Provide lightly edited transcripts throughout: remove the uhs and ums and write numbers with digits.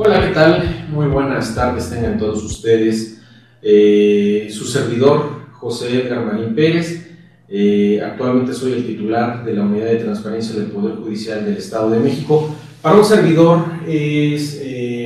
Hola, ¿qué tal? Muy buenas tardes tengan todos ustedes. Su servidor, José Edgar Marín Pérez. Actualmente soy el titular de la Unidad de Transparencia del Poder Judicial del Estado de México. Para un servidor es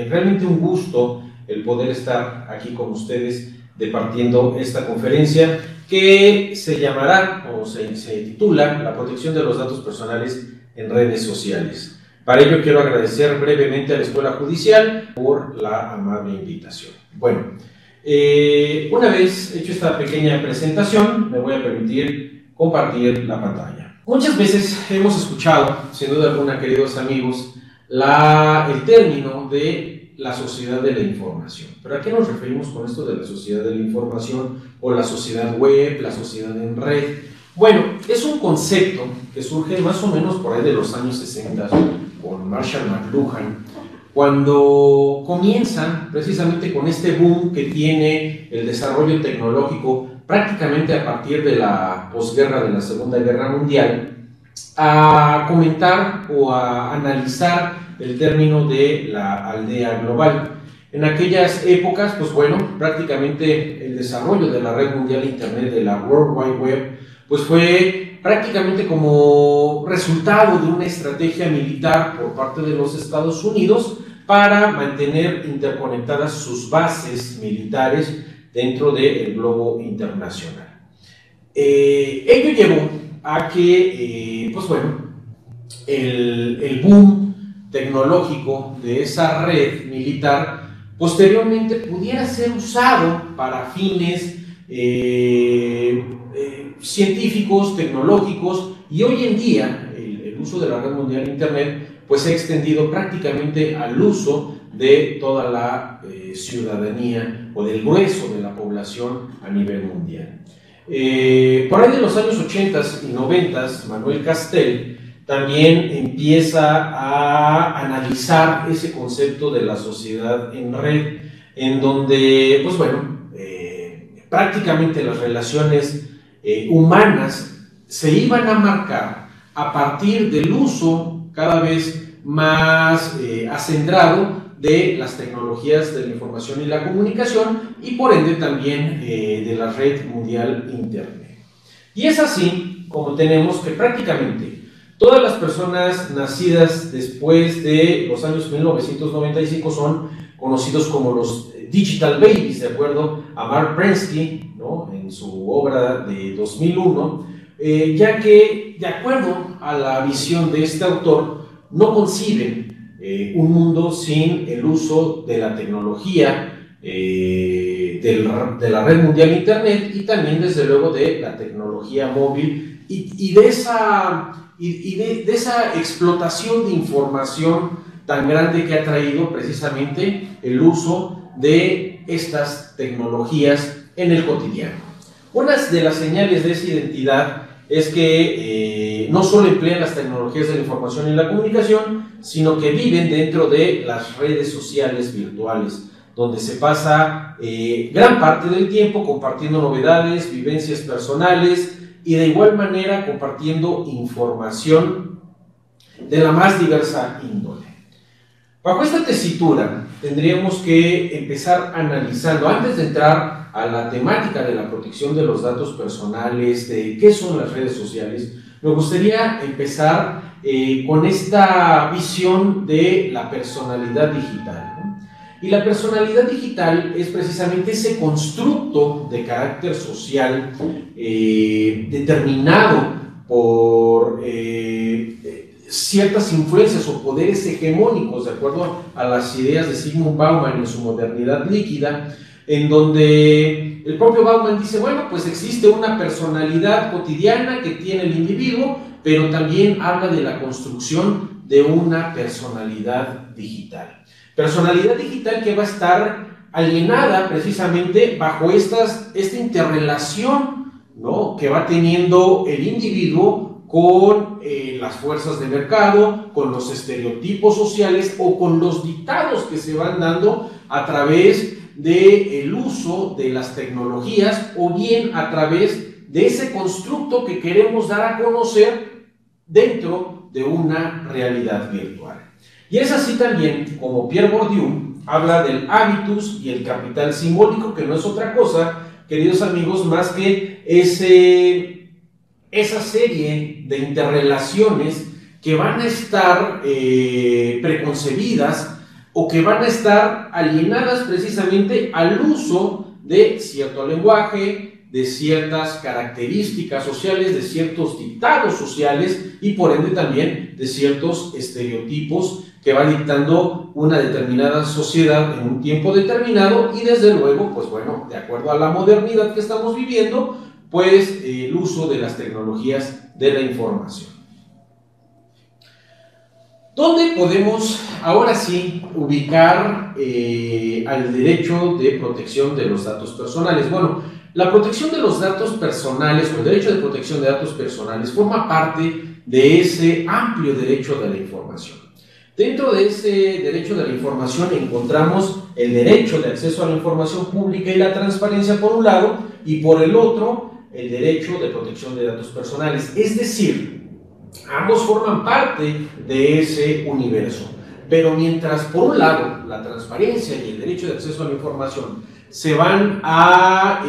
realmente un gusto el poder estar aquí con ustedes departiendo esta conferencia que se llamará o se titula La protección de los datos personales en redes sociales. Para ello quiero agradecer brevemente a la Escuela Judicial por la amable invitación. Bueno, una vez hecho esta pequeña presentación, me voy a permitir compartir la pantalla. Muchas veces hemos escuchado, sin duda alguna, queridos amigos, el término de la sociedad de la información. ¿Pero a qué nos referimos con esto de la sociedad de la información o la sociedad web, la sociedad en red? Bueno, es un concepto que surge más o menos por ahí de los años 60 con Marshall McLuhan, cuando comienzan precisamente con este boom que tiene el desarrollo tecnológico prácticamente a partir de la posguerra de la Segunda Guerra Mundial, a comentar o a analizar el término de la aldea global. En aquellas épocas, pues bueno, prácticamente el desarrollo de la red mundial de Internet, de la World Wide Web, pues fue prácticamente como resultado de una estrategia militar por parte de los Estados Unidos para mantener interconectadas sus bases militares dentro del globo internacional. Ello llevó a que, pues bueno, el boom tecnológico de esa red militar posteriormente pudiera ser usado para fines científicos, tecnológicos, y hoy en día el uso de la red mundial de Internet pues se ha extendido prácticamente al uso de toda la ciudadanía o del grueso de la población a nivel mundial. Por ahí de los años 80 y 90, Manuel Castel también empieza a analizar ese concepto de la sociedad en red, en donde, pues bueno, prácticamente las relaciones humanas se iban a marcar a partir del uso cada vez más acendrado de las tecnologías de la información y la comunicación y por ende también de la red mundial Internet. Y es así como tenemos que prácticamente todas las personas nacidas después de los años 1995 son conocidos como los Digital Babies, de acuerdo a Mark Prensky, ¿no?, en su obra de 2001, ya que, de acuerdo a la visión de este autor, no conciben un mundo sin el uso de la tecnología, de la red mundial Internet y también, desde luego, de la tecnología móvil y de esa explotación de información tan grande que ha traído precisamente el uso de estas tecnologías en el cotidiano. Una de las señales de esa identidad es que no solo emplean las tecnologías de la información y la comunicación, sino que viven dentro de las redes sociales virtuales, donde se pasa gran parte del tiempo compartiendo novedades, vivencias personales y de igual manera compartiendo información de la más diversa índole. Bajo esta tesitura tendríamos que empezar analizando, antes de entrar a la temática de la protección de los datos personales, de qué son las redes sociales, me gustaría empezar con esta visión de la personalidad digital, ¿no? Y la personalidad digital es precisamente ese constructo de carácter social determinado por ciertas influencias o poderes hegemónicos, de acuerdo a las ideas de Zygmunt Bauman en su Modernidad Líquida, en donde el propio Bauman dice, bueno, pues existe una personalidad cotidiana que tiene el individuo, pero también habla de la construcción de una personalidad digital. Personalidad digital que va a estar alienada precisamente bajo esta interrelación, ¿no?, que va teniendo el individuo con las fuerzas de mercado, con los estereotipos sociales o con los dictados que se van dando a través del uso de las tecnologías o bien a través de ese constructo que queremos dar a conocer dentro de una realidad virtual. Y es así también como Pierre Bourdieu habla del hábitus y el capital simbólico, que no es otra cosa, queridos amigos, más que esa serie de interrelaciones que van a estar preconcebidas o que van a estar alienadas precisamente al uso de cierto lenguaje, de ciertas características sociales, de ciertos dictados sociales y por ende también de ciertos estereotipos que va dictando una determinada sociedad en un tiempo determinado y desde luego, pues bueno, de acuerdo a la modernidad que estamos viviendo, pues el uso de las tecnologías de la información. ¿Dónde podemos ahora sí ubicar al derecho de protección de los datos personales? Bueno, la protección de los datos personales o el derecho de protección de datos personales forma parte de ese amplio derecho de la información. Dentro de ese derecho de la información encontramos el derecho de acceso a la información pública y la transparencia por un lado y por el otro el derecho de protección de datos personales. Es decir, ambos forman parte de ese universo. Pero mientras por un lado la transparencia y el derecho de acceso a la información se van a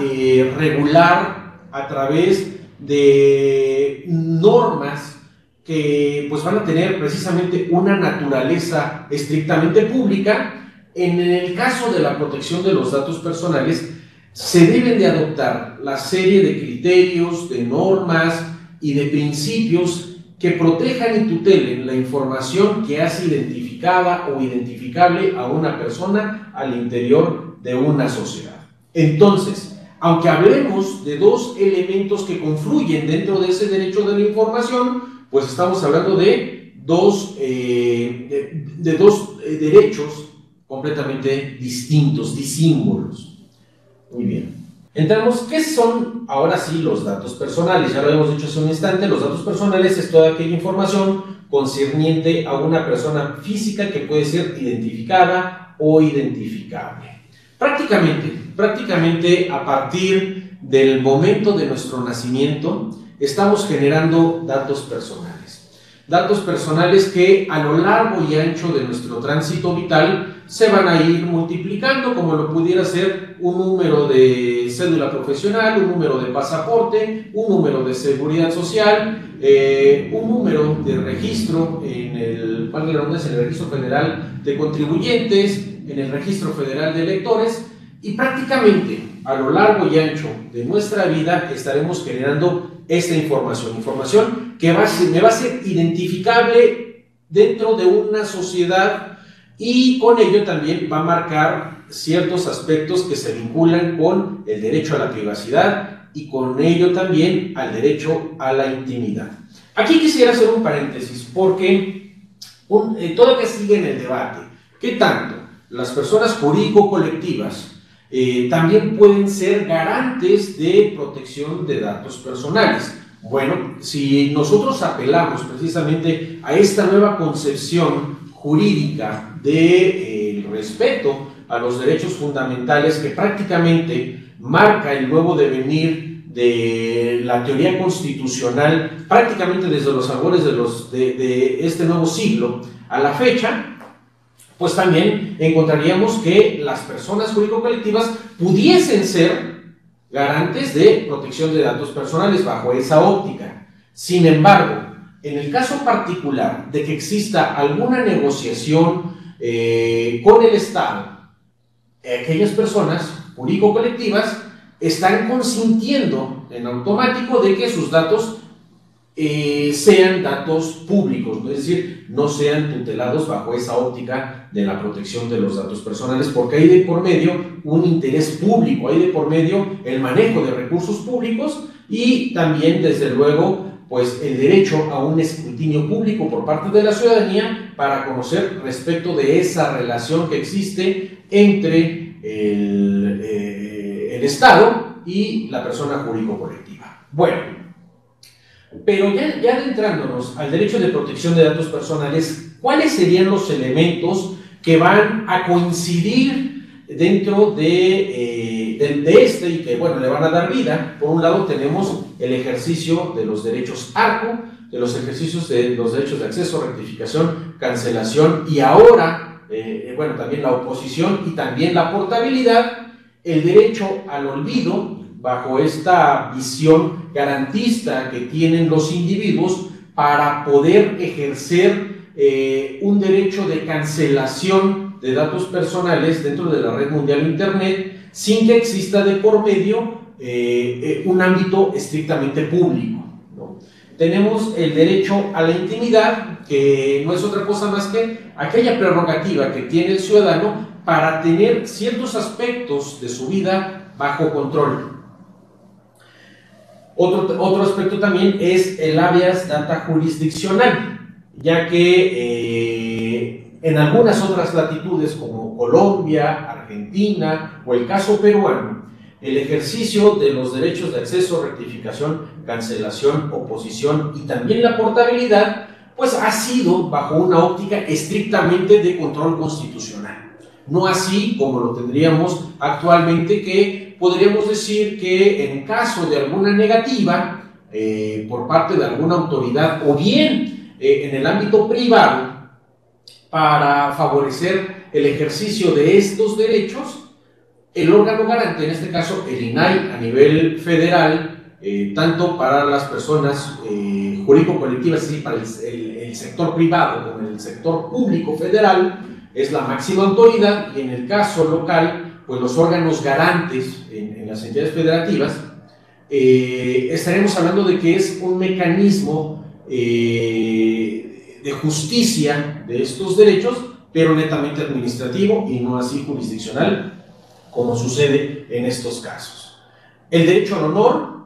regular a través de normas que pues van a tener precisamente una naturaleza estrictamente pública, en el caso de la protección de los datos personales se deben de adoptar la serie de criterios, de normas y de principios que protejan y tutelen la información que hace identificada o identificable a una persona al interior de una sociedad. Entonces, aunque hablemos de dos elementos que confluyen dentro de ese derecho de la información, pues estamos hablando de dos derechos completamente distintos, disímbolos. Muy bien. Entramos, ¿qué son ahora sí los datos personales? Ya lo habíamos dicho hace un instante, los datos personales es toda aquella información concerniente a una persona física que puede ser identificada o identificable. Prácticamente a partir del momento de nuestro nacimiento estamos generando datos personales. Datos personales que a lo largo y ancho de nuestro tránsito vital se van a ir multiplicando, como lo pudiera ser un número de cédula profesional, un número de pasaporte, un número de seguridad social, un número de registro en el Registro Federal de Contribuyentes, en el Registro Federal de Electores, y prácticamente a lo largo y ancho de nuestra vida estaremos generando esta información que me va a ser identificable dentro de una sociedad y con ello también va a marcar ciertos aspectos que se vinculan con el derecho a la privacidad y con ello también al derecho a la intimidad. Aquí quisiera hacer un paréntesis porque todavía sigue en el debate. ¿Qué tanto las personas jurídico-colectivas también pueden ser garantes de protección de datos personales? Bueno, si nosotros apelamos precisamente a esta nueva concepción jurídica del respeto a los derechos fundamentales que prácticamente marca el nuevo devenir de la teoría constitucional prácticamente desde los albores de este nuevo siglo a la fecha, pues también encontraríamos que las personas jurídico-colectivas pudiesen ser garantes de protección de datos personales bajo esa óptica. Sin embargo, en el caso particular de que exista alguna negociación con el Estado, aquellas personas jurídico-colectivas están consintiendo en automático de que sus datos sean datos públicos, es decir, no sean tutelados bajo esa óptica de la protección de los datos personales, porque hay de por medio un interés público, hay de por medio el manejo de recursos públicos y también, desde luego, pues el derecho a un escrutinio público por parte de la ciudadanía para conocer respecto de esa relación que existe entre el Estado y la persona jurídico-colectiva. Bueno, pero ya adentrándonos al derecho de protección de datos personales, ¿cuáles serían los elementos que van a coincidir dentro de este y que, bueno, le van a dar vida? Por un lado tenemos el ejercicio de los derechos ARCO, de los ejercicios de los derechos de acceso, rectificación, cancelación y ahora bueno, también la oposición y también la portabilidad, el derecho al olvido, bajo esta visión garantista que tienen los individuos para poder ejercer un derecho de cancelación de datos personales dentro de la red mundial Internet, sin que exista de por medio un ámbito estrictamente público, ¿no? Tenemos el derecho a la intimidad, que no es otra cosa más que aquella prerrogativa que tiene el ciudadano para tener ciertos aspectos de su vida bajo control. Otro aspecto también es el habeas data jurisdiccional, ya que en algunas otras latitudes como Colombia, Argentina o el caso peruano, el ejercicio de los derechos de acceso, rectificación, cancelación, oposición y también la portabilidad, pues ha sido bajo una óptica estrictamente de control constitucional. No así como lo tendríamos actualmente, que podríamos decir que en caso de alguna negativa por parte de alguna autoridad o bien en el ámbito privado para favorecer el ejercicio de estos derechos, el órgano garante, en este caso el INAI a nivel federal, tanto para las personas jurídico-colectivas, es decir, para el sector privado como el sector público federal, es la máxima autoridad, y en el caso local, pues los órganos garantes en las entidades federativas, estaremos hablando de que es un mecanismo de justicia de estos derechos, pero netamente administrativo y no así jurisdiccional, como sucede en estos casos. El derecho al honor,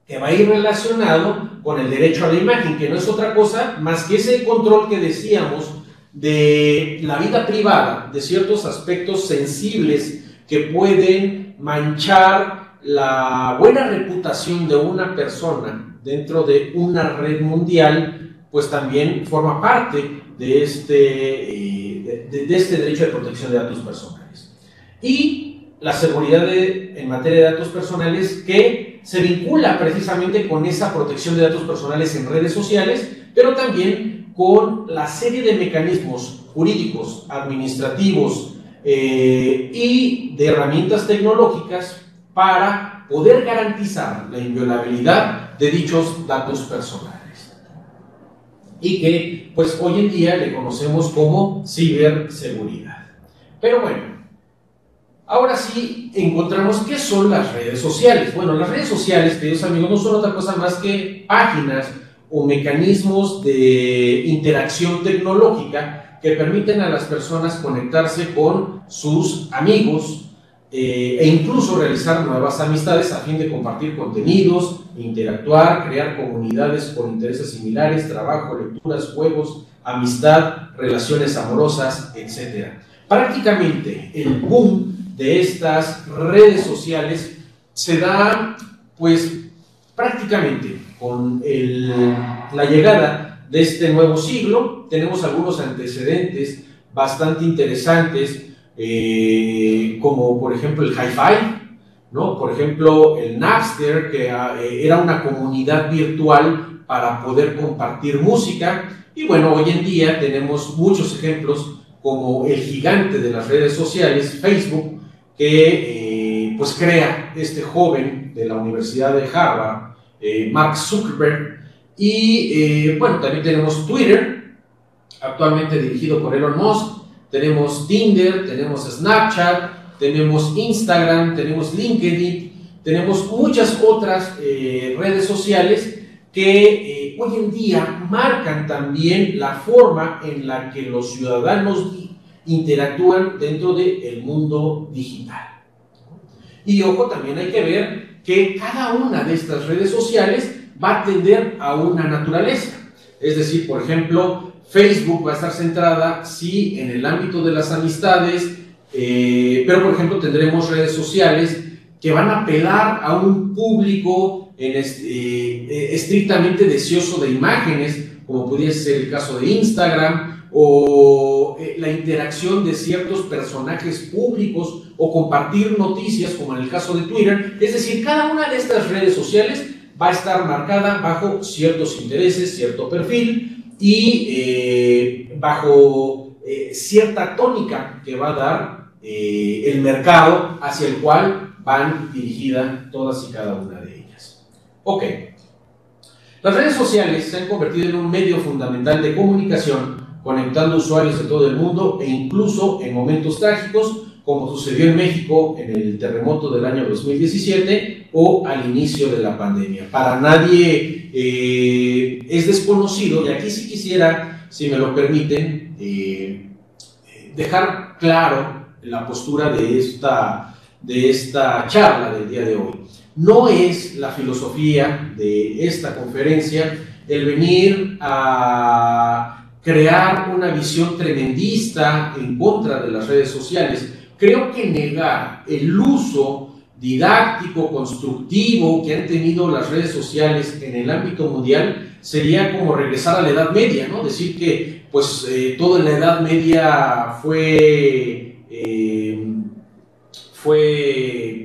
que va a ir relacionado con el derecho a la imagen, que no es otra cosa más que ese control que decíamos de la vida privada, de ciertos aspectos sensibles que pueden manchar la buena reputación de una persona dentro de una red mundial, pues también forma parte de este derecho de protección de datos personales. Y la seguridad en materia de datos personales, que se vincula precisamente con esa protección de datos personales en redes sociales, pero también con la serie de mecanismos jurídicos, administrativos y de herramientas tecnológicas para poder garantizar la inviolabilidad de dichos datos personales, y que pues hoy en día le conocemos como ciberseguridad. Pero bueno, ahora sí encontramos qué son las redes sociales. Bueno, las redes sociales, queridos amigos, no son otra cosa más que páginas o mecanismos de interacción tecnológica que permiten a las personas conectarse con sus amigos e incluso realizar nuevas amistades a fin de compartir contenidos, interactuar, crear comunidades con intereses similares, trabajo, lecturas, juegos, amistad, relaciones amorosas, etc. Prácticamente el boom de estas redes sociales se da pues prácticamente con la llegada de este nuevo siglo. Tenemos algunos antecedentes bastante interesantes, como por ejemplo el Hi-Fi, ¿no? Por ejemplo el Napster, que era una comunidad virtual para poder compartir música. Y bueno, hoy en día tenemos muchos ejemplos como el gigante de las redes sociales, Facebook, que pues crea este joven de la Universidad de Harvard, Mark Zuckerberg. Y bueno, también tenemos Twitter, actualmente dirigido por Elon Musk. Tenemos Tinder, tenemos Snapchat, tenemos Instagram, tenemos LinkedIn, tenemos muchas otras redes sociales que hoy en día marcan también la forma en la que los ciudadanos interactúan dentro del mundo digital. Y ojo, también hay que ver que cada una de estas redes sociales va a tender a una naturaleza. Es decir, por ejemplo, Facebook va a estar centrada, sí, en el ámbito de las amistades, pero por ejemplo tendremos redes sociales que van a apelar a un público estrictamente deseoso de imágenes, como pudiese ser el caso de Instagram, o la interacción de ciertos personajes públicos, o compartir noticias, como en el caso de Twitter. Es decir, cada una de estas redes sociales va a estar marcada bajo ciertos intereses, cierto perfil, y bajo cierta tónica que va a dar el mercado hacia el cual van dirigidas todas y cada una de ellas. Ok. Las redes sociales se han convertido en un medio fundamental de comunicación, conectando usuarios de todo el mundo e incluso en momentos trágicos, como sucedió en México en el terremoto del año 2017 o al inicio de la pandemia. Para nadie es desconocido, y aquí sí quisiera, si me lo permiten, dejar claro la postura de esta charla del día de hoy. No es la filosofía de esta conferencia el venir a crear una visión tremendista en contra de las redes sociales. Creo que negar el uso didáctico, constructivo que han tenido las redes sociales en el ámbito mundial sería como regresar a la Edad Media, ¿no? Decir que pues toda la Edad Media fue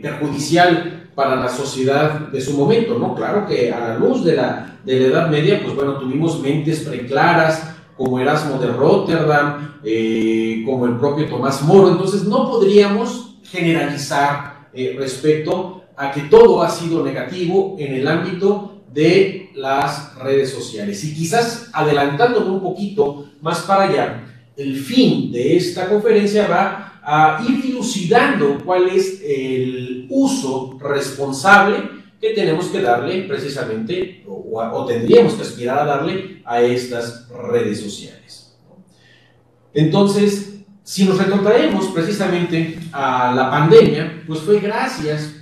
perjudicial para la sociedad de su momento, ¿no? Claro que a la luz de la Edad Media, pues bueno, tuvimos mentes preclaras como Erasmo de Rotterdam, como el propio Tomás Moro. Entonces no podríamos generalizar respecto a que todo ha sido negativo en el ámbito de las redes sociales. Y quizás adelantándome un poquito más para allá, el fin de esta conferencia va a ir dilucidando cuál es el uso responsable que tenemos que darle precisamente, o tendríamos que aspirar a darle a estas redes sociales. Entonces, si nos retrotraemos precisamente a la pandemia, pues fue gracias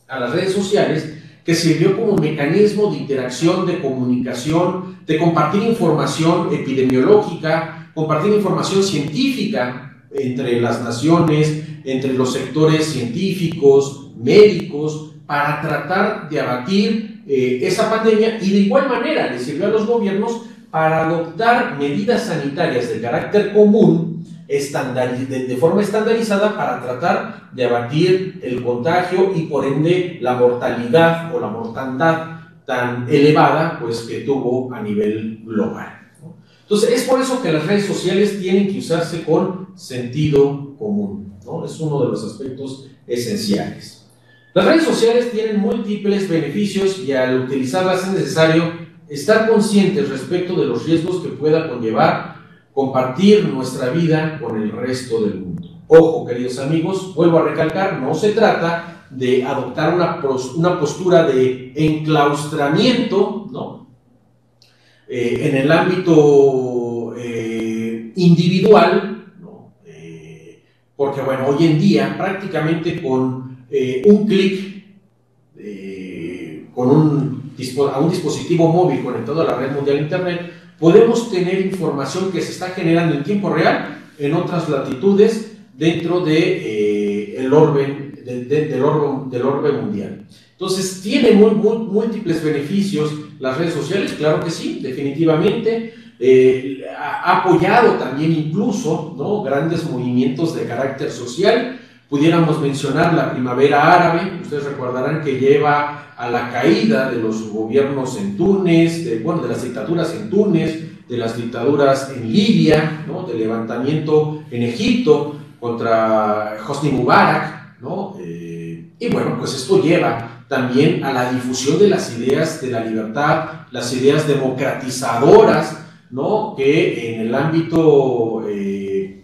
a las redes sociales que sirvió como mecanismo de interacción, de comunicación, de compartir información epidemiológica, compartir información científica entre las naciones, entre los sectores científicos, médicos, para tratar de abatir esa pandemia, y de igual manera le sirvió a los gobiernos para adoptar medidas sanitarias de carácter común, de forma estandarizada, para tratar de abatir el contagio y por ende la mortalidad o la mortandad tan elevada pues, que tuvo a nivel global. Entonces, es por eso que las redes sociales tienen que usarse con sentido común, ¿no? Es uno de los aspectos esenciales. Las redes sociales tienen múltiples beneficios y al utilizarlas es necesario estar conscientes respecto de los riesgos que pueda conllevar compartir nuestra vida con el resto del mundo. Ojo, queridos amigos, vuelvo a recalcar, no se trata de adoptar una postura de enclaustramiento, ¿no? En el ámbito individual, ¿no? Porque bueno, hoy en día prácticamente con un clic, a un dispositivo móvil conectado a la red mundial de Internet, podemos tener información que se está generando en tiempo real en otras latitudes dentro del orbe mundial. Entonces, ¿tiene múltiples beneficios las redes sociales? Claro que sí, definitivamente. Ha apoyado también incluso, ¿no?, grandes movimientos de carácter social. Pudiéramos mencionar la primavera árabe. Ustedes recordarán que lleva a la caída de los gobiernos en Túnez, de las dictaduras en Túnez, de las dictaduras en Libia, ¿no?, del levantamiento en Egipto contra Hosni Mubarak, ¿no? Y bueno, pues esto lleva también a la difusión de las ideas de la libertad, las ideas democratizadoras, ¿no?, que en el ámbito de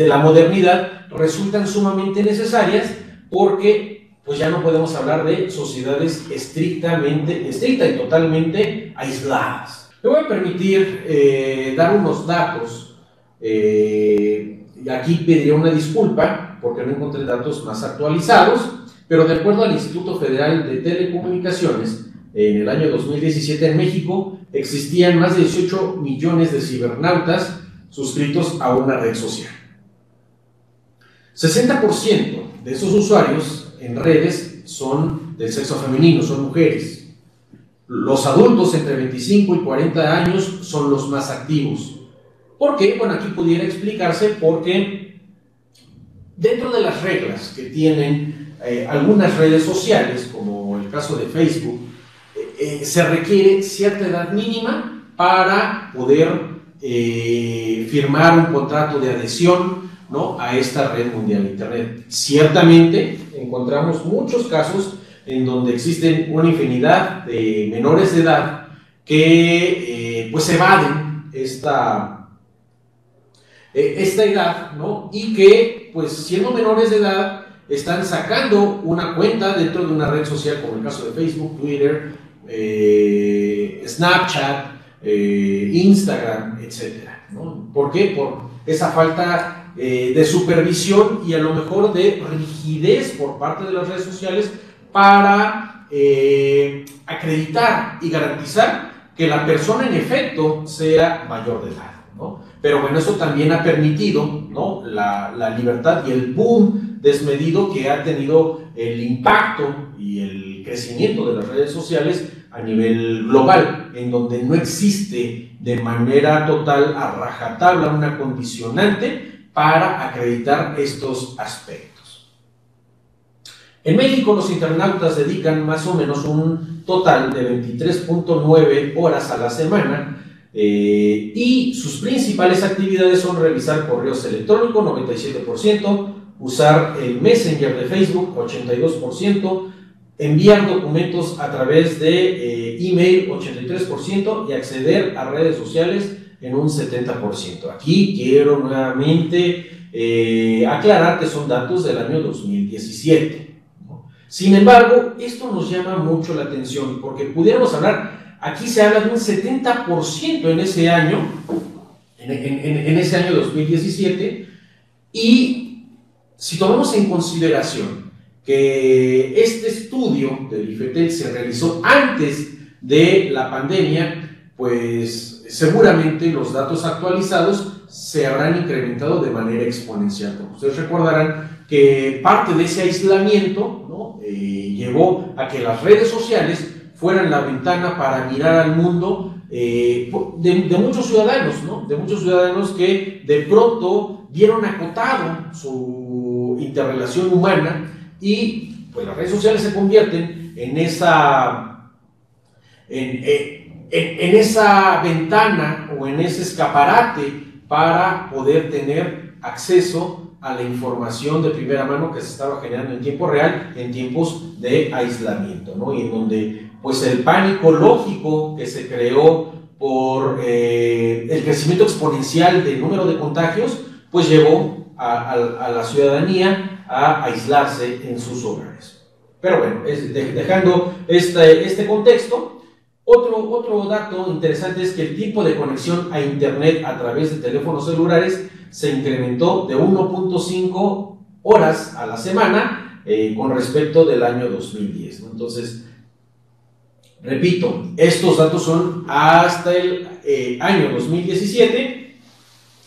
la modernidad resultan sumamente necesarias, porque pues ya no podemos hablar de sociedades estricta y totalmente aisladas. Me voy a permitir dar unos datos, y aquí pediría una disculpa porque no encontré datos más actualizados, pero de acuerdo al Instituto Federal de Telecomunicaciones, en el año 2017 en México existían más de 18 millones de cibernautas suscritos a una red social. 60% de esos usuarios en redes son del sexo femenino, son mujeres. Los adultos entre 25 y 40 años son los más activos. ¿Por qué? Bueno, aquí pudiera explicarse porque dentro de las reglas que tienen algunas redes sociales, como el caso de Facebook, se requiere cierta edad mínima para poder firmar un contrato de adhesión, ¿no?, a esta red mundial de Internet. Ciertamente encontramos muchos casos en donde existen una infinidad de menores de edad que pues evaden esta edad, ¿no?, y que pues siendo menores de edad están sacando una cuenta dentro de una red social, como el caso de Facebook, Twitter, Snapchat, Instagram, etcétera, ¿no? ¿Por qué? Por esa falta de supervisión y a lo mejor de rigidez por parte de las redes sociales para acreditar y garantizar que la persona en efecto sea mayor de edad, ¿no? Pero bueno, eso también ha permitido, ¿no?, la libertad y el boom desmedido que ha tenido el impacto y el crecimiento de las redes sociales a nivel global, en donde no existe de manera total, a rajatabla, una condicionante para acreditar estos aspectos. En México, los internautas dedican más o menos un total de 23.9 horas a la semana y sus principales actividades son revisar correos electrónicos, 97%, usar el Messenger de Facebook, 82%, enviar documentos a través de email, 83%, y acceder a redes sociales en un 70%. Aquí quiero nuevamente aclarar que son datos del año 2017, ¿no? Sin embargo, esto nos llama mucho la atención porque pudiéramos hablar, aquí se habla de un 70% en ese año, en ese año 2017, y si tomamos en consideración que este estudio del IFETEL se realizó antes de la pandemia, pues seguramente los datos actualizados se habrán incrementado de manera exponencial. Porque ustedes recordarán que parte de ese aislamiento, ¿no?, llevó a que las redes sociales fueran la ventana para mirar al mundo de muchos ciudadanos, ¿no?, de muchos ciudadanos que de pronto vieron acotado su interrelación humana. Y pues las redes sociales se convierten en esa ventana o en ese escaparate para poder tener acceso a la información de primera mano que se estaba generando en tiempo real, en tiempos de aislamiento, ¿no? Y en donde pues el pánico lógico que se creó por el crecimiento exponencial del número de contagios, pues llevó a la ciudadanía a aislarse en sus hogares. Pero bueno, dejando este contexto, otro dato interesante es que el tiempo de conexión a Internet a través de teléfonos celulares se incrementó de 1.5 horas a la semana con respecto del año 2010, ¿no? Entonces, repito, estos datos son hasta el año 2017.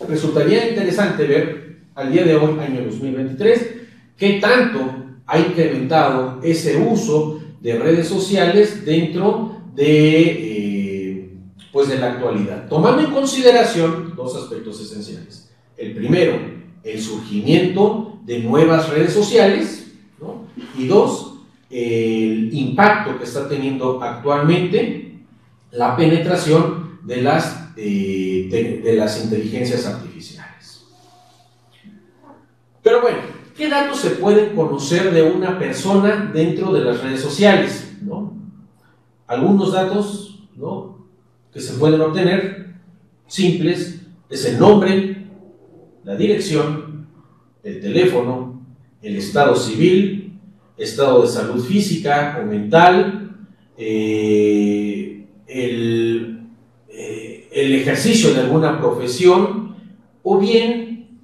Resultaría interesante ver al día de hoy, año 2023, qué tanto ha incrementado ese uso de redes sociales dentro de, pues de la actualidad, tomando en consideración dos aspectos esenciales. El primero, el surgimiento de nuevas redes sociales, ¿no? Y dos, el impacto que está teniendo actualmente la penetración de las inteligencias artificiales. Pero bueno, ¿qué datos se pueden conocer de una persona dentro de las redes sociales, ¿no? Algunos datos, ¿no?, que se pueden obtener, simples, es el nombre, la dirección, el teléfono, el estado civil, estado de salud física o mental, el ejercicio de alguna profesión, o bien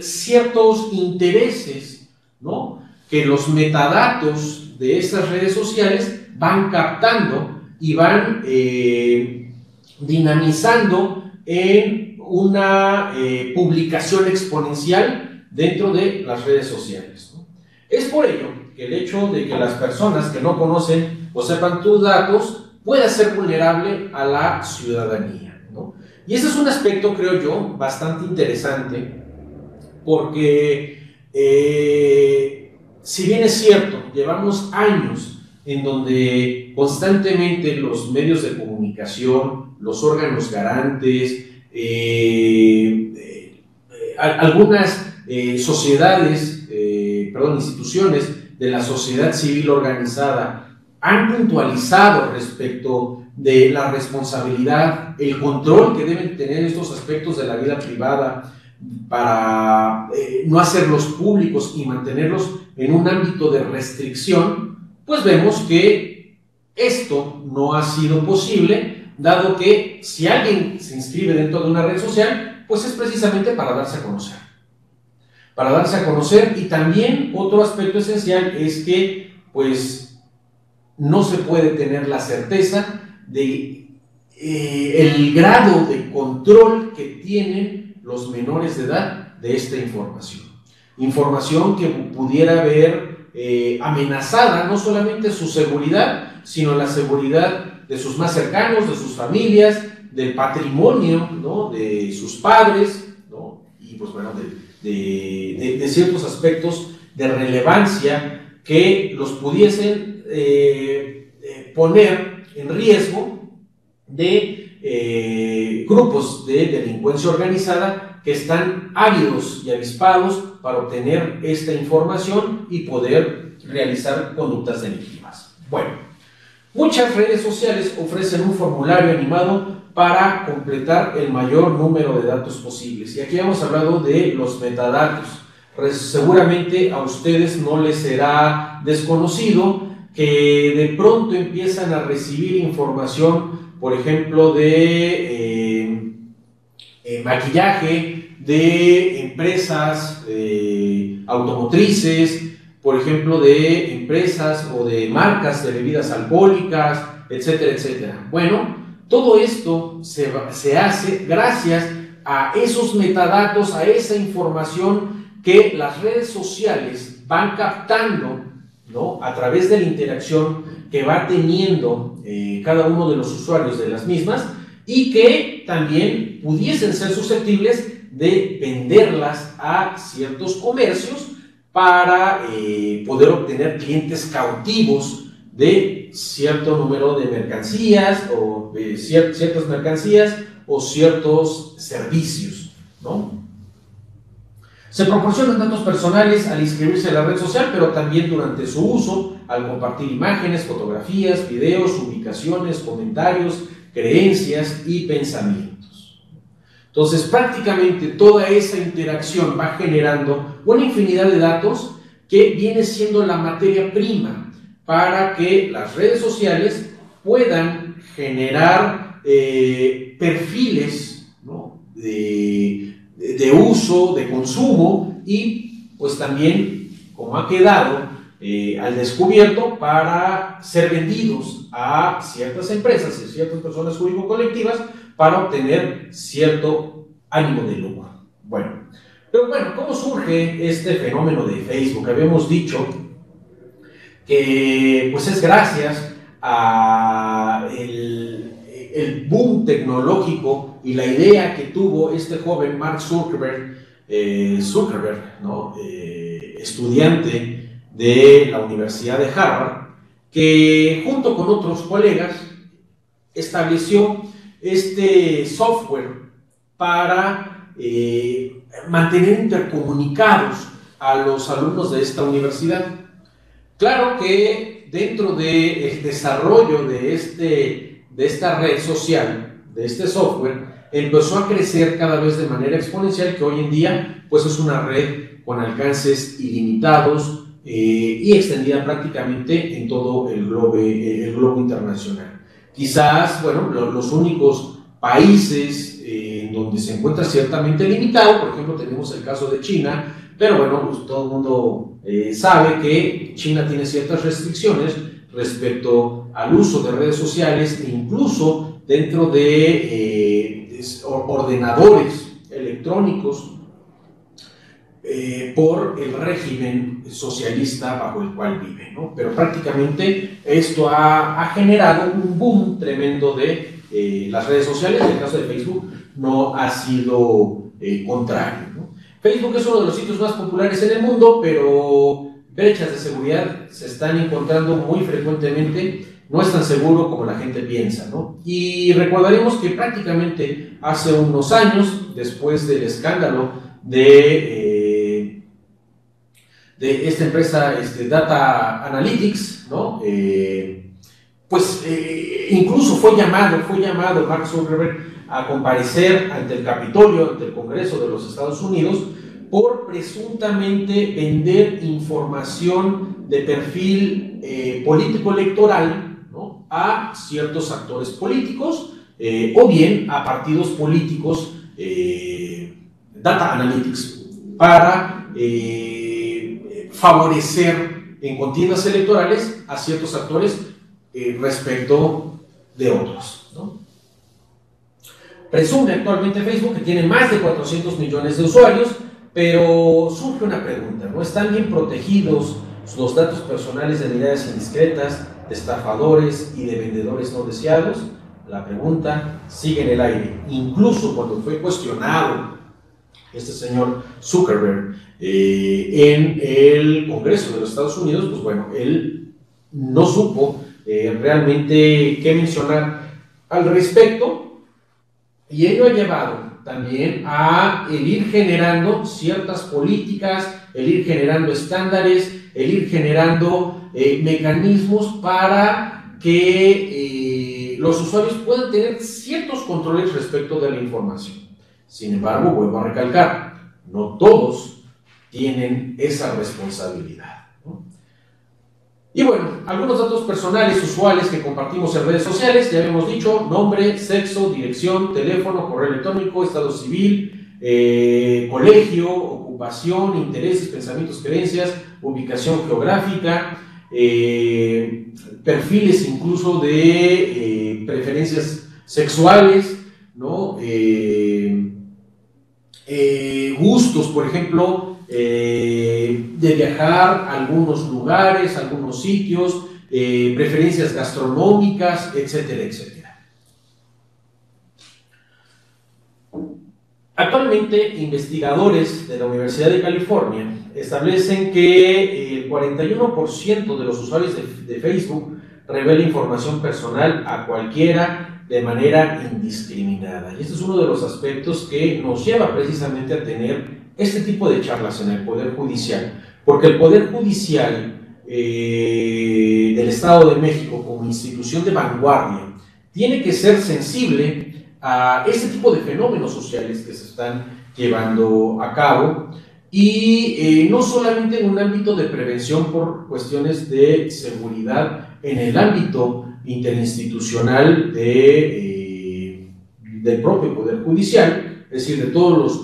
ciertos intereses, ¿no?, que los metadatos de estas redes sociales van captando y van dinamizando en una publicación exponencial dentro de las redes sociales, ¿no? Es por ello que el hecho de que las personas que no conocen o sepan tus datos pueda ser vulnerable a la ciudadanía, ¿no? Y ese es un aspecto, creo yo, bastante interesante, porque si bien es cierto, llevamos años en donde constantemente los medios de comunicación comunicación, los órganos garantes, algunas instituciones de la sociedad civil organizada han puntualizado respecto de la responsabilidad, el control que deben tener estos aspectos de la vida privada para no hacerlos públicos y mantenerlos en un ámbito de restricción, pues vemos que esto no ha sido posible, dado que si alguien se inscribe dentro de una red social, pues es precisamente para darse a conocer. Para darse a conocer, y también otro aspecto esencial es que pues no se puede tener la certeza de el grado de control que tienen los menores de edad de esta información. Información que pudiera ver amenazada no solamente su seguridad, sino la seguridad de sus más cercanos, de sus familias, del patrimonio, ¿no?, de sus padres, ¿no?, y pues bueno, de ciertos aspectos de relevancia que los pudiesen poner en riesgo de grupos de delincuencia organizada que están ávidos y avispados para obtener esta información y poder realizar conductas delictivas. Bueno, muchas redes sociales ofrecen un formulario animado para completar el mayor número de datos posibles. Y aquí hemos hablado de los metadatos. Seguramente a ustedes no les será desconocido que de pronto empiezan a recibir información, por ejemplo, de maquillaje, de empresas automotrices, por ejemplo, de empresas o de marcas de bebidas alcohólicas, etcétera, etcétera. Bueno, todo esto se hace gracias a esos metadatos, a esa información que las redes sociales van captando, ¿no?, a través de la interacción que va teniendo cada uno de los usuarios de las mismas, y que también pudiesen ser susceptibles de venderlas a ciertos comercios para poder obtener clientes cautivos de cierto número de mercancías o de ciertas mercancías o ciertos servicios, ¿no? Se proporcionan datos personales al inscribirse en la red social, pero también durante su uso, al compartir imágenes, fotografías, videos, ubicaciones, comentarios, creencias y pensamientos. Entonces, prácticamente toda esa interacción va generando una infinidad de datos que viene siendo la materia prima para que las redes sociales puedan generar perfiles, ¿no?, de uso, de consumo, y pues también, como ha quedado al descubierto, para ser vendidos a ciertas empresas y ciertas personas jurídico-colectivas para obtener cierto ánimo de lucro. Bueno, pero bueno, ¿cómo surge este fenómeno de Facebook? Habíamos dicho que pues es gracias a el boom tecnológico y la idea que tuvo este joven Mark Zuckerberg, ¿no?, estudiante de la Universidad de Harvard, que junto con otros colegas estableció este software para mantener intercomunicados a los alumnos de esta universidad. Claro que dentro del desarrollo de esta red social, de este software, empezó a crecer cada vez de manera exponencial, que hoy en día pues es una red con alcances ilimitados y extendida prácticamente en todo el globo internacional. Quizás, bueno, los únicos países en donde se encuentra ciertamente limitado, por ejemplo, tenemos el caso de China, pero bueno, pues todo el mundo sabe que China tiene ciertas restricciones respecto al uso de redes sociales, e incluso dentro de ordenadores electrónicos por el régimen socialista bajo el cual vive, ¿no? Pero prácticamente esto ha generado un boom tremendo de las redes sociales. En el caso de Facebook no ha sido contrario, ¿no? Facebook es uno de los sitios más populares en el mundo, pero brechas de seguridad se están encontrando muy frecuentemente no es tan seguro como la gente piensa, ¿no? Y recordaremos que prácticamente hace unos años, después del escándalo de esta empresa Data Analytics, ¿no? Incluso fue llamado Mark Zuckerberg a comparecer ante el Capitolio, ante el Congreso de los Estados Unidos, por presuntamente vender información de perfil político-electoral, ¿no?, a ciertos actores políticos o bien a partidos políticos, Data Analytics, para favorecer en contiendas electorales a ciertos actores respecto de otros, ¿no? Presume actualmente Facebook que tiene más de 400 millones de usuarios, pero surge una pregunta, ¿no? ¿Están bien protegidos los datos personales de identidades indiscretas, de estafadores y de vendedores no deseados? La pregunta sigue en el aire. Incluso cuando fue cuestionado este señor Zuckerberg en el Congreso de los Estados Unidos, pues bueno, él no supo realmente qué mencionar al respecto, y ello ha llevado también a el ir generando ciertas políticas, el ir generando estándares, el ir generando mecanismos para que los usuarios puedan tener ciertos controles respecto de la información. Sin embargo, vuelvo a recalcar, no todos tienen esa responsabilidad, ¿no? Y bueno, algunos datos personales usuales que compartimos en redes sociales, ya habíamos dicho: nombre, sexo, dirección, teléfono, correo electrónico, estado civil, colegio, ocupación, intereses, pensamientos, creencias, ubicación geográfica, perfiles incluso de preferencias sexuales, ¿no? Gustos, por ejemplo, de viajar a algunos lugares, a algunos sitios, preferencias gastronómicas, etcétera, etcétera. Actualmente, investigadores de la Universidad de California establecen que el 41% de los usuarios de Facebook revela información personal a cualquiera de manera indiscriminada. Y este es uno de los aspectos que nos lleva precisamente a tener este tipo de charlas en el Poder Judicial, porque el Poder Judicial del Estado de México, como institución de vanguardia, tiene que ser sensible a este tipo de fenómenos sociales que se están llevando a cabo, y no solamente en un ámbito de prevención por cuestiones de seguridad en el ámbito interinstitucional del propio Poder Judicial, es decir, de todos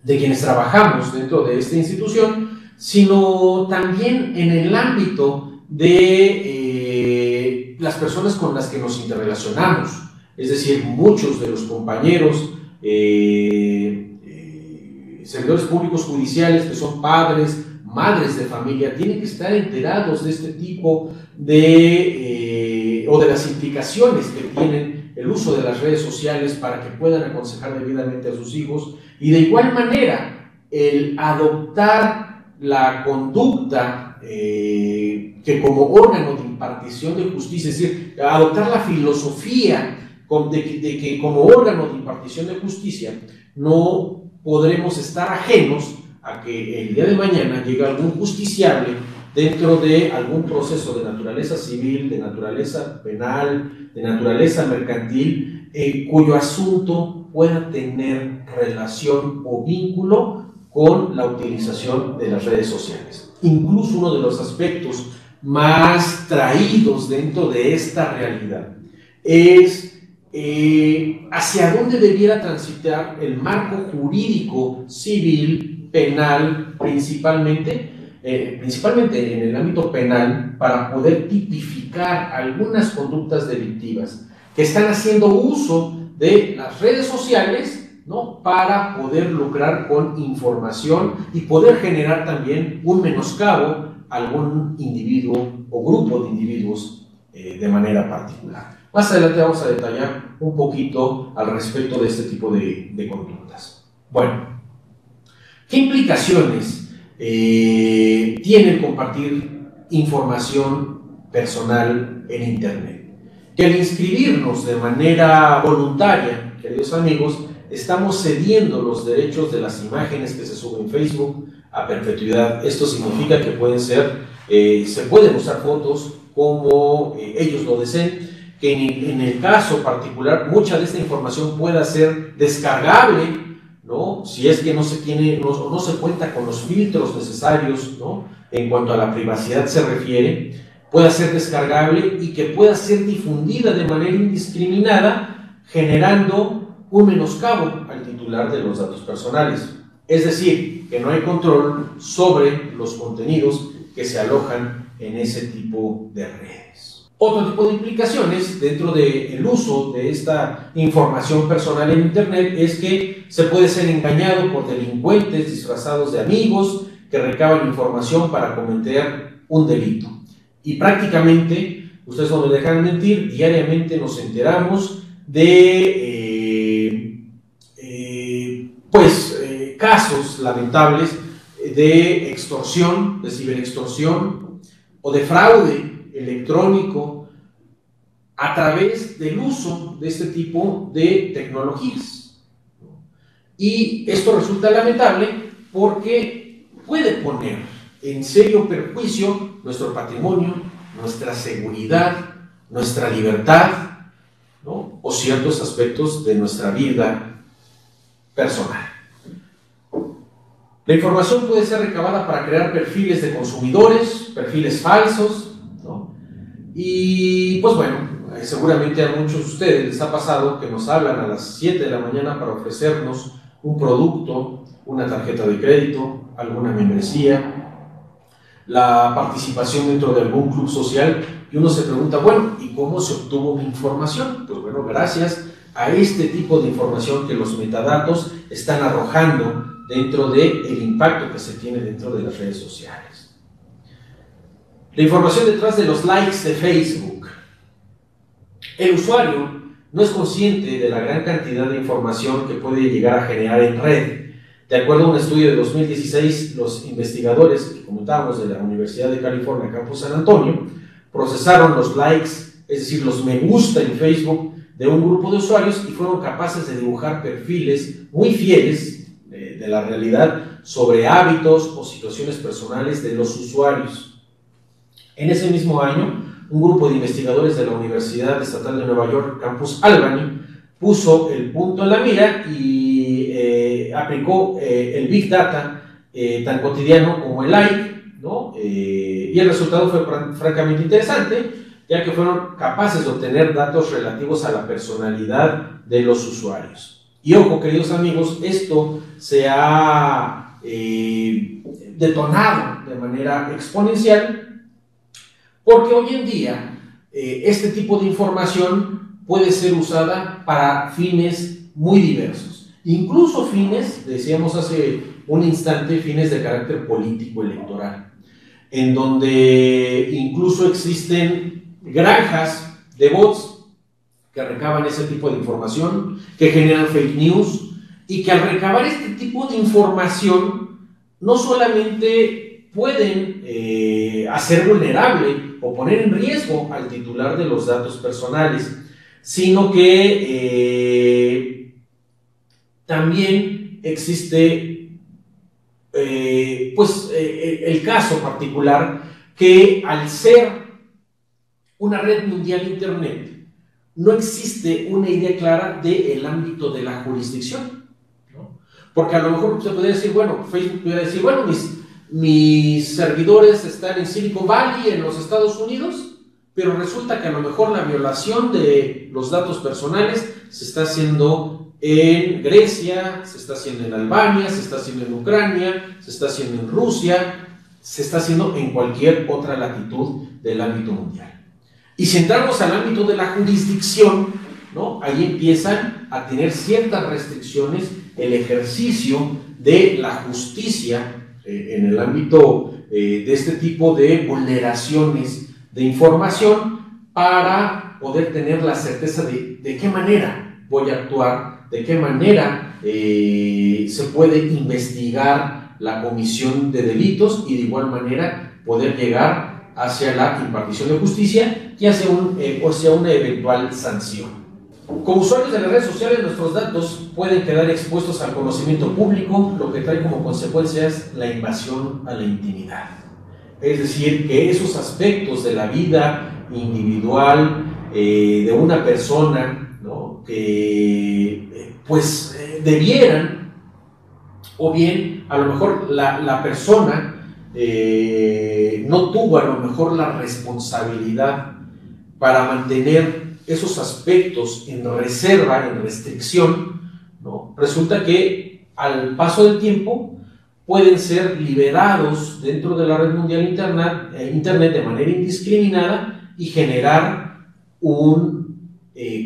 de quienes trabajamos dentro de esta institución, sino también en el ámbito de las personas con las que nos interrelacionamos. Es decir, muchos de los compañeros servidores públicos judiciales que son padres, madres de familia, tienen que estar enterados de este tipo o de las implicaciones que tienen el uso de las redes sociales para que puedan aconsejar debidamente a sus hijos, y de igual manera el adoptar la conducta que como órgano de impartición de justicia, es decir, adoptar la filosofía de que como órgano de impartición de justicia no podremos estar ajenos a que el día de mañana llegue algún justiciable dentro de algún proceso de naturaleza civil, de naturaleza penal, de naturaleza mercantil, cuyo asunto pueda tener relación o vínculo con la utilización de las redes sociales. Incluso uno de los aspectos más traídos dentro de esta realidad es hacia dónde debiera transitar el marco jurídico civil, penal, principalmente en el ámbito penal, para poder tipificar algunas conductas delictivas que están haciendo uso de las redes sociales, ¿no?, para poder lucrar con información y poder generar también un menoscabo a algún individuo o grupo de individuos de manera particular. Más adelante vamos a detallar un poquito al respecto de este tipo de conductas. Bueno, ¿qué implicaciones tiene el compartir información personal en Internet. Que al inscribirnos de manera voluntaria, queridos amigos, estamos cediendo los derechos de las imágenes que se suben en Facebook a perpetuidad. Esto significa que se pueden usar fotos como ellos lo deseen, que en el caso particular mucha de esta información pueda ser descargable, ¿no? Si es que no se cuenta con los filtros necesarios, ¿no? En cuanto a la privacidad se refiere, pueda ser descargable y que pueda ser difundida de manera indiscriminada, generando un menoscabo al titular de los datos personales. Es decir, que no hay control sobre los contenidos que se alojan en ese tipo de redes. Otro tipo de implicaciones dentro del uso de esta información personal en Internet es que se puede ser engañado por delincuentes disfrazados de amigos que recaban información para cometer un delito. Y prácticamente, ustedes no me dejan mentir, diariamente nos enteramos de casos lamentables de extorsión, de ciberextorsión o de fraude electrónico a través del uso de este tipo de tecnologías. Y esto resulta lamentable porque puede poner en serio perjuicio nuestro patrimonio, nuestra seguridad, nuestra libertad, ¿no? O ciertos aspectos de nuestra vida personal. La información puede ser recabada para crear perfiles de consumidores, perfiles falsos, ¿no? Y pues bueno, seguramente a muchos de ustedes les ha pasado que nos hablan a las 7 de la mañana para ofrecernos un producto, una tarjeta de crédito, alguna membresía, la participación dentro de algún club social, y uno se pregunta, bueno, ¿y cómo se obtuvo mi información? Pues bueno, gracias a este tipo de información que los metadatos están arrojando dentro del impacto que se tiene dentro de las redes sociales. La información detrás de los likes de Facebook. El usuario no es consciente de la gran cantidad de información que puede llegar a generar en red. De acuerdo a un estudio de 2016, los investigadores que comentábamos de la Universidad de California, Campus San Antonio, procesaron los likes, es decir, los me gusta en Facebook de un grupo de usuarios y fueron capaces de dibujar perfiles muy fieles de la realidad sobre hábitos o situaciones personales de los usuarios. En ese mismo año, un grupo de investigadores de la Universidad Estatal de Nueva York, Campus Albany, puso el punto en la mira y aplicó el Big Data tan cotidiano como el like, ¿no? Y el resultado fue francamente interesante, ya que fueron capaces de obtener datos relativos a la personalidad de los usuarios. Y ojo, queridos amigos, esto se ha detonado de manera exponencial porque hoy en día este tipo de información puede ser usada para fines muy diversos, incluso fines, decíamos hace un instante, fines de carácter político electoral, en donde incluso existen granjas de bots que recaban ese tipo de información, que generan fake news, y que al recabar este tipo de información no solamente pueden hacer vulnerable o poner en riesgo al titular de los datos personales, sino que también existe el caso particular que al ser una red mundial Internet, no existe una idea clara del ámbito de la jurisdicción, ¿no? Porque a lo mejor se podría decir, bueno, Facebook podría decir, bueno, mis servidores están en Silicon Valley, en los Estados Unidos, pero resulta que a lo mejor la violación de los datos personales se está haciendo en Grecia, se está haciendo en Albania, se está haciendo en Ucrania, se está haciendo en Rusia, se está haciendo en cualquier otra latitud del ámbito mundial. Y si entramos al ámbito de la jurisdicción, ¿no? Ahí empiezan a tener ciertas restricciones el ejercicio de la justicia en el ámbito de este tipo de vulneraciones de información para poder tener la certeza de qué manera voy a actuar, de qué manera se puede investigar la comisión de delitos y de igual manera poder llegar hacia la impartición de justicia y hacia una eventual sanción. Como usuarios de las redes sociales, nuestros datos pueden quedar expuestos al conocimiento público, lo que trae como consecuencia es la invasión a la intimidad. Es decir, que esos aspectos de la vida individual de una persona, ¿no?, que debieran, o bien a lo mejor la persona no tuvo a lo mejor la responsabilidad para mantener esos aspectos en reserva, en restricción, ¿no? Resulta que al paso del tiempo pueden ser liberados dentro de la red mundial Internet de manera indiscriminada y generar un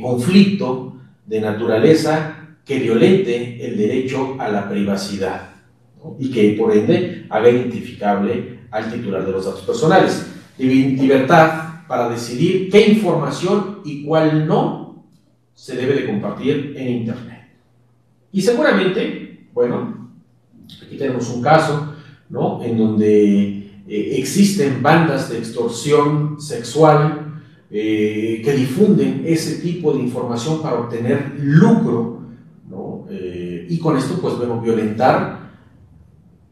conflicto de naturaleza que violente el derecho a la privacidad, ¿no?, y que por ende haga identificable al titular de los datos personales. Libertad para decidir qué información y cuál no se debe de compartir en Internet. Y seguramente, bueno, aquí tenemos un caso, ¿no?, en donde existen bandas de extorsión sexual que difunden ese tipo de información para obtener lucro, ¿no? Y con esto, pues bueno, violentar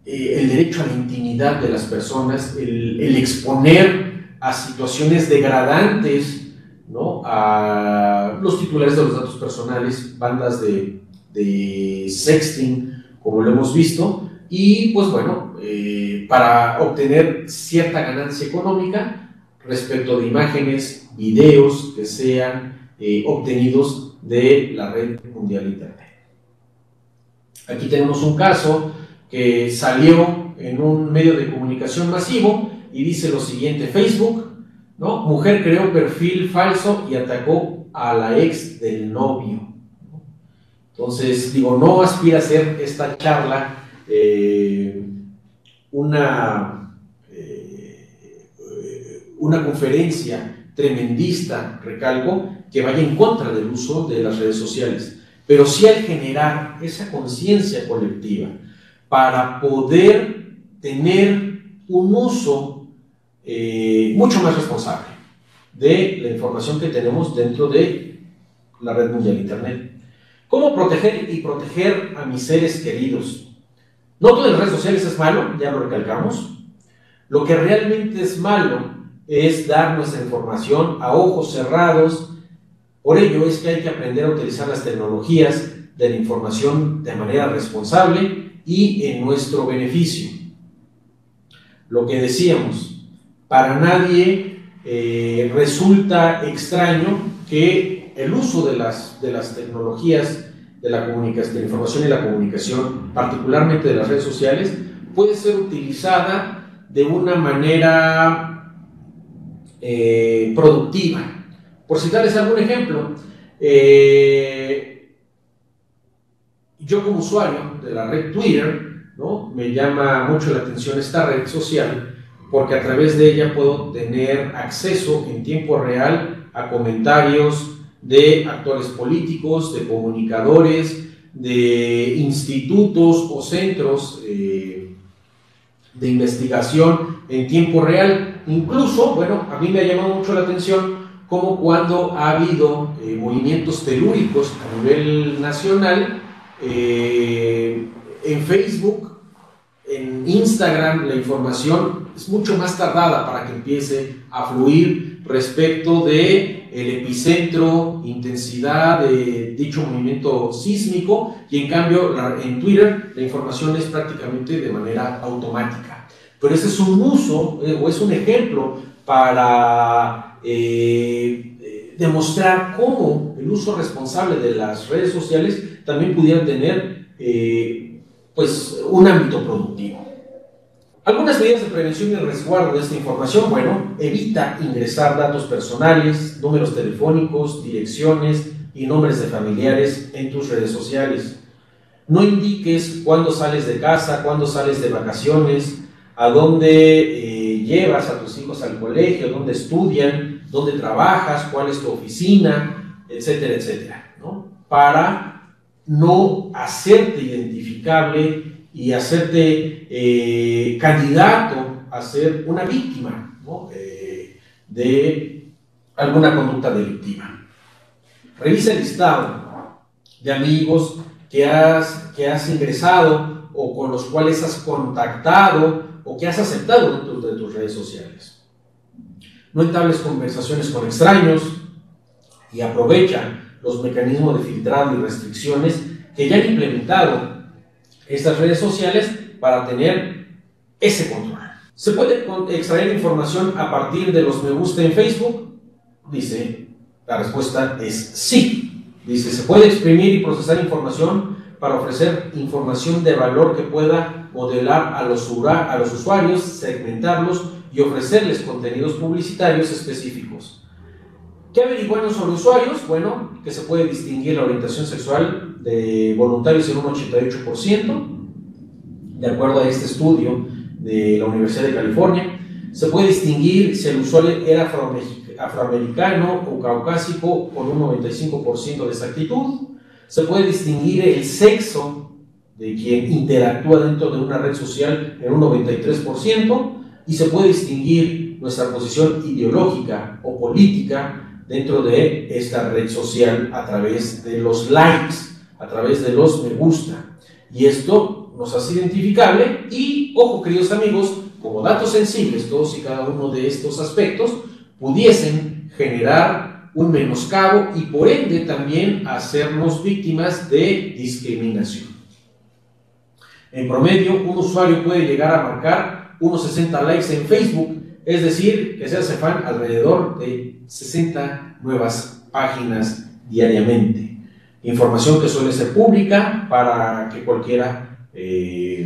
el derecho a la intimidad de las personas, el exponer a situaciones degradantes, ¿no?, a los titulares de los datos personales, bandas de sexting, como lo hemos visto, y pues bueno, para obtener cierta ganancia económica respecto de imágenes, videos que sean obtenidos de la red mundial Internet. Aquí tenemos un caso que salió en un medio de comunicación masivo y dice lo siguiente: Facebook, ¿no?, mujer creó perfil falso y atacó a la ex del novio. Entonces, digo, no aspira a ser esta charla una conferencia tremendista, recalco, que vaya en contra del uso de las redes sociales, pero sí al generar esa conciencia colectiva para poder tener un uso mucho más responsable de la información que tenemos dentro de la red mundial Internet. ¿Cómo proteger a mis seres queridos? No todo en redes sociales es malo, ya lo recalcamos. Lo que realmente es malo es dar nuestra información a ojos cerrados. Por ello es que hay que aprender a utilizar las tecnologías de la información de manera responsable y en nuestro beneficio. Lo que decíamos, para nadie resulta extraño que el uso de las tecnologías de la información y la comunicación, particularmente de las redes sociales, puede ser utilizada de una manera productiva. Por citarles algún ejemplo, yo como usuario de la red Twitter, ¿no?, me llama mucho la atención esta red social porque a través de ella puedo tener acceso en tiempo real a comentarios de actores políticos, de comunicadores, de institutos o centros de investigación en tiempo real. Incluso, bueno, a mí me ha llamado mucho la atención como cuando ha habido movimientos telúricos a nivel nacional, en Facebook, en Instagram, la información es mucho más tardada para que empiece a fluir respecto de el epicentro, intensidad de dicho movimiento sísmico, y en cambio en Twitter la información es prácticamente de manera automática. Pero ese es un uso o es un ejemplo para demostrar cómo el uso responsable de las redes sociales también pudiera tener pues un ámbito productivo. Algunas medidas de prevención y resguardo de esta información: bueno, evita ingresar datos personales, números telefónicos, direcciones y nombres de familiares en tus redes sociales. No indiques cuándo sales de casa, cuándo sales de vacaciones, a dónde llevas a tus hijos al colegio, dónde estudian, dónde trabajas, cuál es tu oficina, etcétera, etcétera, ¿no?, para no hacerte identificable y hacerte candidato a ser una víctima, ¿no? De alguna conducta delictiva. Revisa el listado de amigos que has ingresado o con los cuales has contactado o que has aceptado dentro de tus redes sociales. No entables conversaciones con extraños y aprovecha los mecanismos de filtrado y restricciones que ya han implementado estas redes sociales para tener ese control. ¿Se puede extraer información a partir de los me gusta en Facebook? Dice, la respuesta es sí. Dice, se puede exprimir y procesar información para ofrecer información de valor que pueda modelar a los usuarios, segmentarlos y ofrecerles contenidos publicitarios específicos. ¿Qué averiguaron sobre usuarios? Bueno, que se puede distinguir la orientación sexual de voluntarios en un 88%, de acuerdo a este estudio de la Universidad de California. Se puede distinguir si el usuario era afroamericano o caucásico con un 95% de exactitud. Se puede distinguir el sexo de quien interactúa dentro de una red social en un 93%, y se puede distinguir nuestra posición ideológica o política dentro de esta red social a través de los likes, a través de los me gusta. Y esto nos hace identificable y, ojo queridos amigos, como datos sensibles, todos y cada uno de estos aspectos pudiesen generar un menoscabo y por ende también hacernos víctimas de discriminación. En promedio, un usuario puede llegar a marcar unos 60 likes en Facebook, es decir, que se hace fan alrededor de 60 nuevas páginas diariamente. Información que suele ser pública para que cualquiera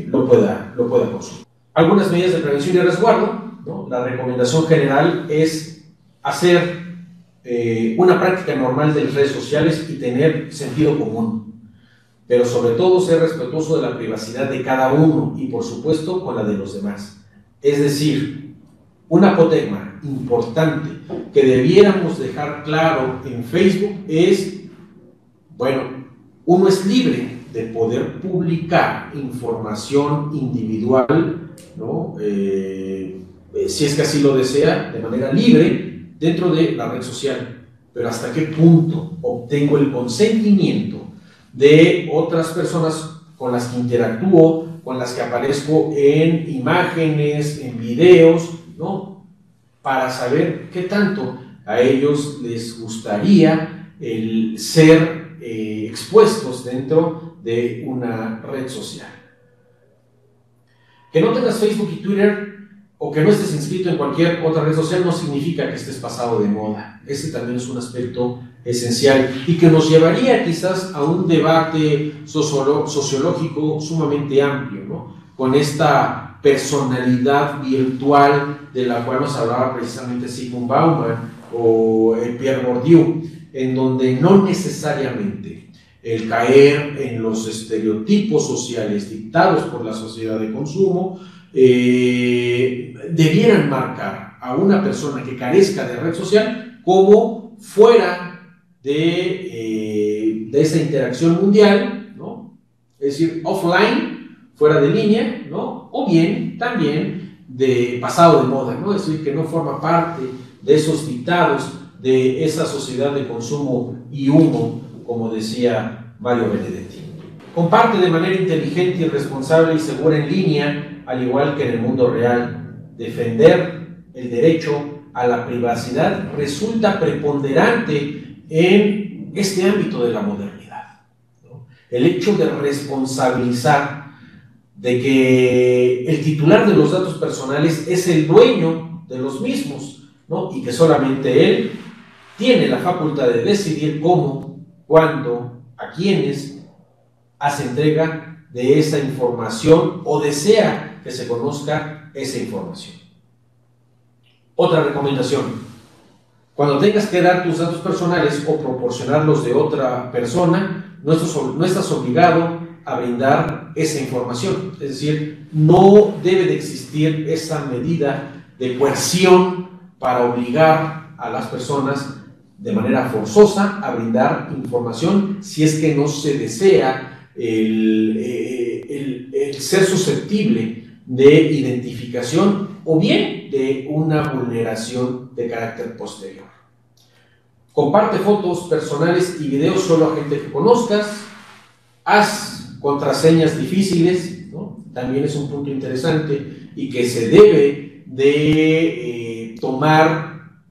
lo pueda consumir. Algunas medidas de prevención y resguardo, ¿no? La recomendación general es hacer una práctica normal de las redes sociales y tener sentido común, pero sobre todo ser respetuoso de la privacidad de cada uno y por supuesto con la de los demás. Es decir, un apotegma importante que debiéramos dejar claro en Facebook es, bueno, uno es libre de poder publicar información individual, ¿no? Si es que así lo desea, de manera libre dentro de la red social, pero hasta qué punto obtengo el consentimiento de otras personas con las que interactúo, con las que aparezco en imágenes, en videos, ¿no? Para saber qué tanto a ellos les gustaría el ser expuestos dentro de una red social. Que no tengas Facebook y Twitter o que no estés inscrito en cualquier otra red social no significa que estés pasado de moda. Ese también es un aspecto esencial y que nos llevaría quizás a un debate sociológico sumamente amplio, ¿no? Con esta personalidad virtual de la cual nos hablaba precisamente Zygmunt Bauman o Pierre Bourdieu, en donde no necesariamente el caer en los estereotipos sociales dictados por la sociedad de consumo debieran marcar a una persona que carezca de red social como fuera de esa interacción mundial, ¿no? Es decir, offline, fuera de línea, ¿no? O bien también de pasado de moda, ¿no? Es decir, que no forma parte de esos dictados de esa sociedad de consumo y humo, como decía Mario Benedetti. Comparte de manera inteligente y responsable y segura en línea, al igual que en el mundo real. Defender el derecho a la privacidad resulta preponderante en este ámbito de la modernidad, ¿no? El hecho de responsabilizar de que el titular de los datos personales es el dueño de los mismos, ¿no? Y que solamente él tiene la facultad de decidir cómo, cuándo, a quiénes hace entrega de esa información o desea que se conozca esa información. Otra recomendación: cuando tengas que dar tus datos personales o proporcionarlos de otra persona, no estás obligado a brindar esa información. Es decir, no debe de existir esa medida de coerción para obligar a las personas de manera forzosa a brindar información si es que no se desea el ser susceptible de identificación o bien de una vulneración de carácter posterior. Comparte fotos personales y videos solo a gente que conozcas. Haz contraseñas difíciles, ¿no? También es un punto interesante y que se debe de tomar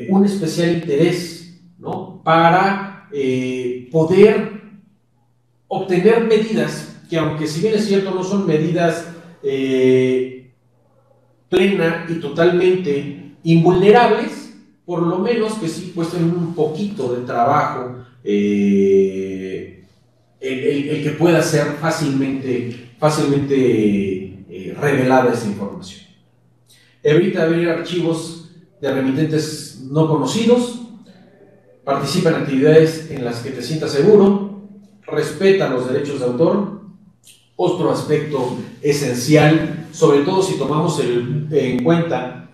un especial interés, ¿no? Para poder obtener medidas que, aunque si bien es cierto no son medidas plena y totalmente invulnerables, por lo menos que sí cuesten un poquito de trabajo el que pueda ser fácilmente revelada esa información. Evita abrir archivos de remitentes no conocidos. Participa en actividades en las que te sientas seguro. Respeta los derechos de autor. Otro aspecto esencial, sobre todo si tomamos en cuenta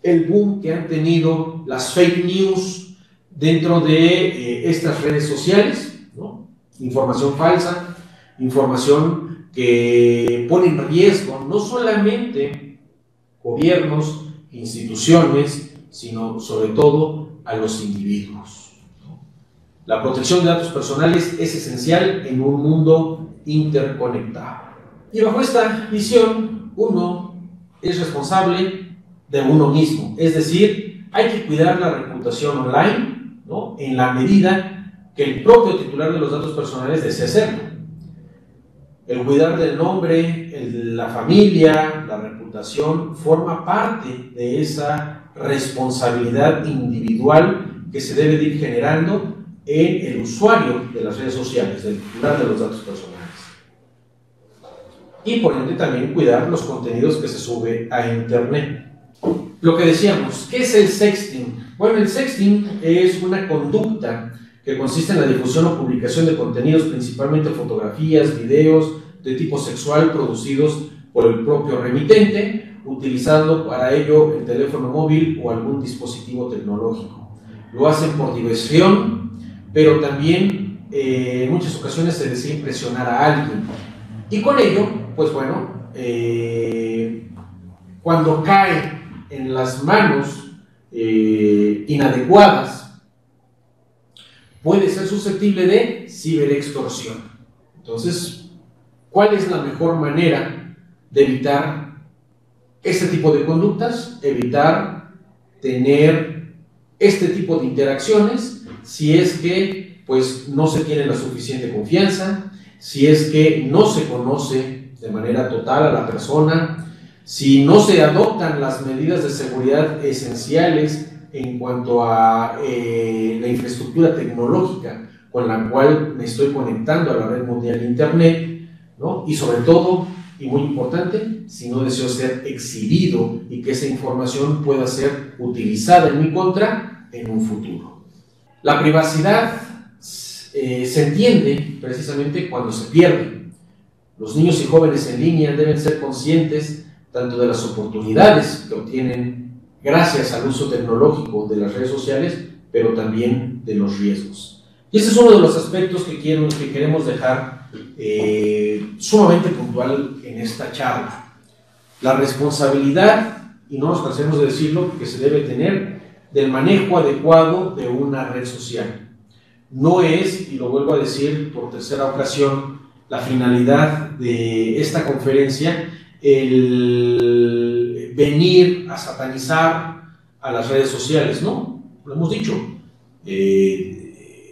el boom que han tenido las fake news dentro de estas redes sociales, ¿no? Información falsa, información que pone en riesgo no solamente gobiernos, instituciones, sino sobre todo a los individuos. La protección de datos personales es esencial en un mundo interconectado. Y bajo esta visión, uno es responsable de uno mismo, es decir, hay que cuidar la reputación online, ¿no? En la medida que el propio titular de los datos personales desee hacerlo. El cuidar del nombre, la familia, la reputación, forma parte de esa responsabilidad individual que se debe de ir generando en el usuario de las redes sociales, del titular de los datos personales. Y por ende también cuidar los contenidos que se sube a internet. Lo que decíamos, ¿qué es el sexting? Bueno, el sexting es una conducta que consiste en la difusión o publicación de contenidos, principalmente fotografías, videos de tipo sexual producidos por el propio remitente, utilizando para ello el teléfono móvil o algún dispositivo tecnológico. Lo hacen por diversión, pero también en muchas ocasiones se desea impresionar a alguien. Y con ello, pues bueno, cuando cae en las manos inadecuadas, puede ser susceptible de ciberextorsión. Entonces, ¿cuál es la mejor manera de evitar este tipo de conductas? Evitar tener este tipo de interacciones si es que pues, no se tiene la suficiente confianza, si es que no se conoce de manera total a la persona, si no se adoptan las medidas de seguridad esenciales en cuanto a la infraestructura tecnológica con la cual me estoy conectando a la red mundial de Internet, ¿no? Y sobre todo, y muy importante, si no deseo ser exhibido y que esa información pueda ser utilizada en mi contra en un futuro. La privacidad se entiende precisamente cuando se pierde. Los niños y jóvenes en línea deben ser conscientes tanto de las oportunidades que obtienen gracias al uso tecnológico de las redes sociales, pero también de los riesgos. Y ese es uno de los aspectos que queremos dejar sumamente puntual en esta charla. La responsabilidad, y no nos cansemos de decirlo, que se debe tener del manejo adecuado de una red social. No es, y lo vuelvo a decir por tercera ocasión, la finalidad de esta conferencia el venir a satanizar a las redes sociales, ¿no? Lo hemos dicho,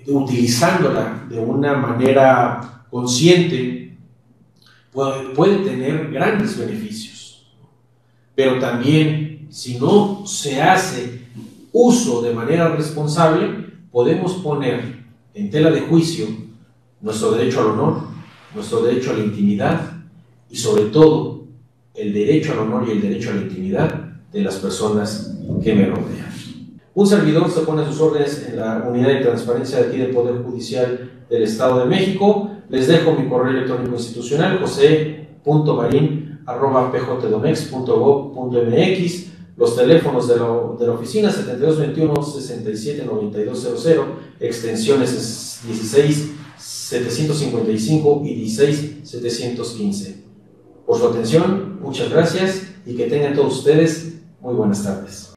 utilizándola de una manera consciente puede tener grandes beneficios, pero también si no se hace uso de manera responsable, podemos poner en tela de juicio nuestro derecho al honor, nuestro derecho a la intimidad y sobre todo el derecho al honor y el derecho a la intimidad de las personas que me rodean. Un servidor se pone a sus órdenes en la unidad de transparencia de aquí del Poder Judicial del Estado de México. Les dejo mi correo electrónico institucional, jose.marin@pjdomex.gov.mx, los teléfonos de la oficina 7221-679200, extensiones 16-755 y 16-715. Por su atención, muchas gracias y que tengan todos ustedes muy buenas tardes.